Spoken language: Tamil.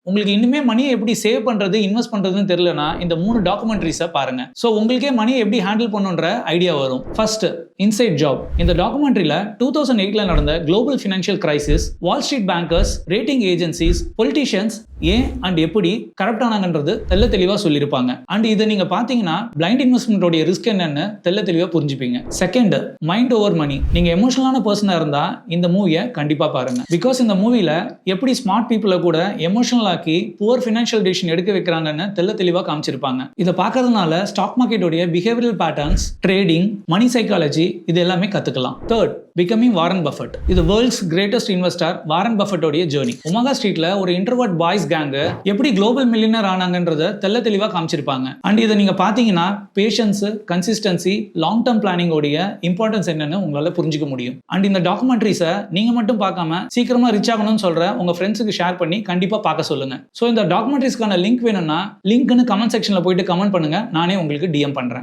உங்களுக்கு இன்னுமே மணியை எப்படி சேவ் பண்றது, இன்வெஸ்ட் பண்றதுன்னு தெரியலனா இந்த 3 டாக்குமெண்ட்ரிஸை பாருங்க. சோ உங்களுக்கே மணியை எப்படி ஹேண்டில் பண்ணணும்ன்ற ஐடியா வரும். First, inside job. இந்த டாக்குமெண்ட்ரியில 2008ல நடந்த global financial crisis, Wall Street bankers, rating agencies, politicians ஏன் அண்ட் எப்படி கரப்ட் ஆனாங்கன்றது தெளிவா சொல்லியிருப்பாங்க. அண்ட் இதை நீங்க பாத்தீங்கன்னா பிளைண்ட் இன்வெஸ்ட்மெண்டோட ரிஸ்க் என்னன்னு தெளிவா புரிஞ்சுப்பீங்க. செகண்ட், மைண்ட் ஓவர் மணி. நீங்க எமோஷனலான பர்சனா இருந்தா இந்த மூவியை கண்டிப்பா பாருங்க. பிகாஸ் இந்த மூவில எப்படி ஸ்மார்ட் பீப்புளை கூட எமோஷனல் ஆக்கி புவர் ஃபினான்ஷியல் டிசிஷன் எடுக்க வைக்கிறாங்கன்னு தெளிவா காமிச்சிருப்பாங்க. இதை பார்க்கறதுனால ஸ்டாக் மார்க்கெட்டோட behavioural patterns, trading, money psychology இது எல்லாமே கத்துக்கலாம். Third, becoming Warren Buffett. இது வேர்ல்ட்ஸ் கிரேட்டஸ்ட் இன்வெஸ்டர் வாரன் பஃபெட்டோட ஜேர்னி. ஒமேகா ஸ்ட்ரீட்ல ஒரு இன்ட்ரோவர்ட் பாய்ஸ் கேங் எப்படி குளோபல் மில்லியனர் ஆனாங்கன்றத தெளிவா காமிச்சிருப்பாங்க. அண்ட் இதை நீங்க பாத்தீங்கன்னா patience, consistency, long term planning உடைய இம்பார்ட்டன்ஸ் என்னன்னு உங்களால புரிஞ்சுக்க முடியும். அண்ட் இந்த டாக்குமெண்ட்ரிஸை நீங்க மட்டும் பார்க்காம சீக்கிரமா ரிச் ஆகணும்னு சொல்ற உங்க ஃப்ரெண்ட்ஸுக்கு ஷேர் பண்ணி கண்டிப்பா பார்க்க சொல்லுங்க. சோ இந்த டாக்குமெண்ட்ரிஸ்க்கான லிங்க் வேணும்னா லிங்க்னு கமெண்ட் செக்ஷன்ல போயிட்டு கமெண்ட் பண்ணுங்க. நானே உங்களுக்கு டிஎம் பண்றேன்.